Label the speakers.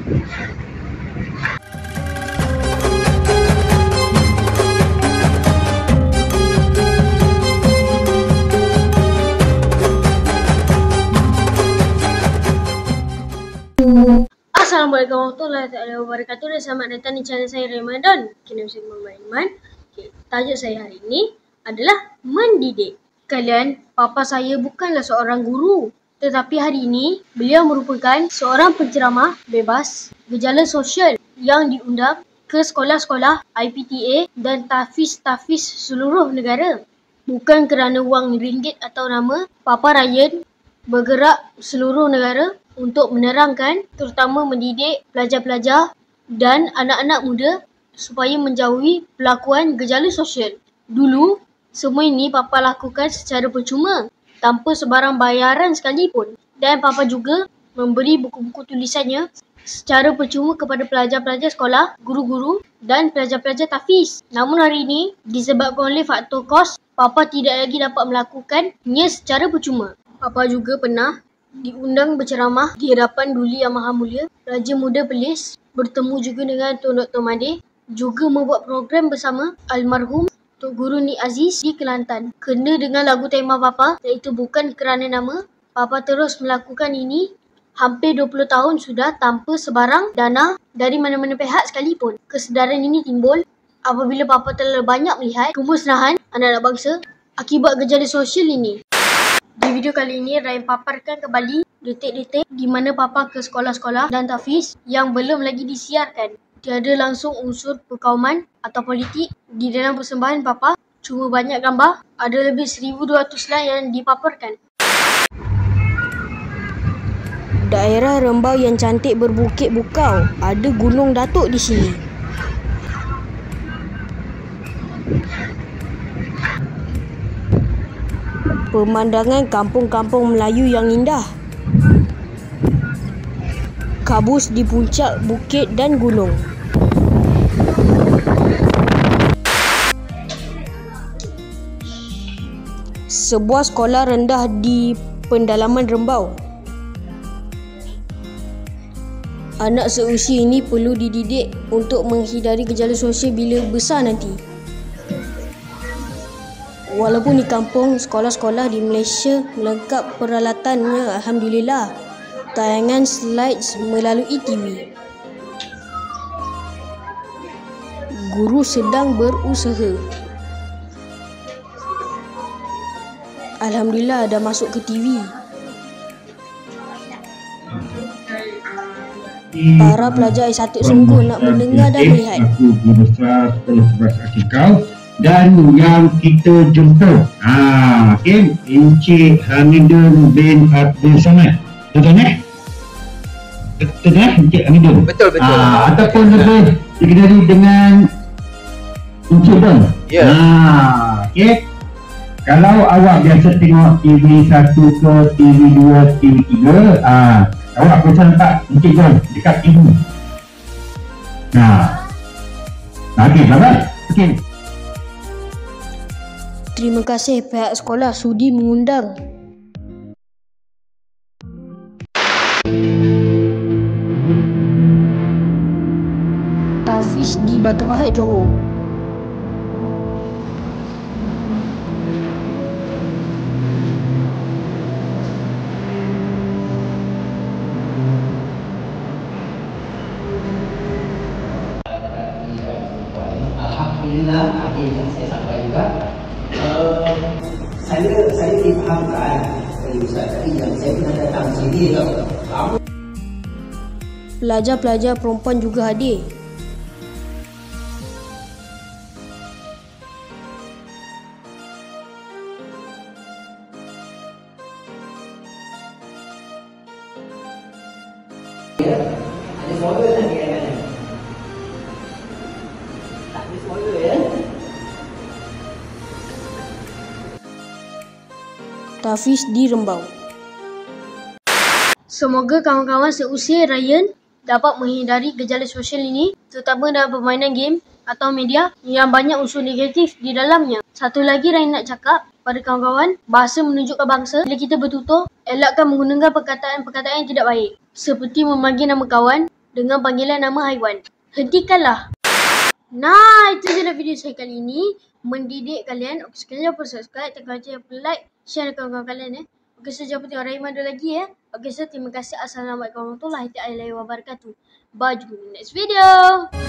Speaker 1: Assalamualaikum warahmatullahi wabarakatuh dan selamat datang di channel saya Ramadan. Nama saya Muhammad Iman. Tajuk saya hari ini adalah mendidik. Kalian, papa saya bukanlah seorang guru, tetapi hari ini beliau merupakan seorang penceramah bebas gejala sosial yang diundang ke sekolah-sekolah IPTA dan tahfiz seluruh negara. Bukan kerana wang ringgit atau nama, Papa Ryan bergerak seluruh negara untuk menerangkan, terutama mendidik pelajar-pelajar dan anak-anak muda supaya menjauhi pelakuan gejala sosial. Dulu, semua ini Papa lakukan secara percuma, tanpa sebarang bayaran sekalipun. Dan Papa juga memberi buku-buku tulisannya secara percuma kepada pelajar-pelajar sekolah, guru-guru dan pelajar-pelajar tahfiz. Namun hari ini, disebabkan oleh faktor kos, Papa tidak lagi dapat melakukannya secara percuma. Papa juga pernah diundang berceramah di hadapan Duli Yang Maha Mulia, Raja Muda Perlis, bertemu juga dengan Tun Dr. Mahathir, juga membuat program bersama almarhum Tok Guru Nik Aziz di Kelantan. Kena dengan lagu tema Papa, iaitu Bukan Kerana Nama. Papa terus melakukan ini hampir 20 tahun sudah tanpa sebarang dana dari mana-mana pihak sekalipun. Kesedaran ini timbul apabila Papa terlalu banyak melihat kemusnahan anak-anak bangsa akibat gejala sosial ini. Di video kali ini, Ryan paparkan kembali detik-detik di mana Papa ke sekolah-sekolah dan tahfiz yang belum lagi disiarkan. Tiada langsung unsur perkauman atau politik di dalam persembahan Papa. Cuma banyak gambar, ada lebih 1,200 slide yang dipaparkan.
Speaker 2: Daerah Rembau yang cantik berbukit bukau. Ada Gunung Datuk di sini. Pemandangan kampung-kampung Melayu yang indah. Kabus di puncak bukit dan gunung. Sebuah sekolah rendah di pendalaman Rembau. Anak seusia ini perlu dididik untuk menghindari gejala sosial bila besar nanti. Walaupun di kampung, sekolah-sekolah di Malaysia melengkap peralatannya, alhamdulillah. Tayangan slides melalui TV. Guru sedang berusaha. Alhamdulillah dah masuk ke TV. Para pelajar S1 sungguh nak mendengar dan melihat.
Speaker 3: Aku Guru Besar Sekolah 11 Atikal dan yang kita jumpa. Okey, Encik Hamidun bin Abdul Samad. Betul tak? Betul tak Encik Hamidun?
Speaker 4: Betul.
Speaker 3: Ataupun lebih dikenali dengan Encik Don.
Speaker 4: Ya.
Speaker 3: Okey. Kalau awak biasa tengok TV 1 ke TV 2, TV 3, awak bisa nampak Encik Don dekat TV. Okey, bagus. Okey.
Speaker 2: Terima kasih pihak sekolah sudi mengundang. Tahfiz di Batu Pahat, Johor.
Speaker 5: Alhamdulillah, akhir yang saya sampai juga. Saya difahamkan oleh Ustaz tadi yang saya pernah datang sini tau.
Speaker 2: Pelajar-pelajar perempuan juga hadir.
Speaker 5: Ada folder tak di mana? Tak ada folder ya?
Speaker 2: Tahfiz di Rembau.
Speaker 1: Semoga kawan-kawan seusia Ryan dapat menghindari gejala sosial ini, terutama dalam permainan game atau media yang banyak unsur negatif di dalamnya. Satu lagi Ryan nak cakap pada kawan-kawan, bahasa menunjukkan bangsa. Bila kita bertutur, elakkan menggunakan perkataan-perkataan yang tidak baik, seperti memanggil nama kawan dengan panggilan nama haiwan. Hentikanlah. Nah, itu je lah video saya kali ini. Mendidik kalian. Okey, sekali jangan lupa subscribe, tekan lonceng, like, share dengan kawan-kawan kalian Okey, so jangan lupa tengok Raymond lagi Okey, so terima kasih. Assalamualaikum warahmatullahi wabarakatuh. Bye, jumpa di next video.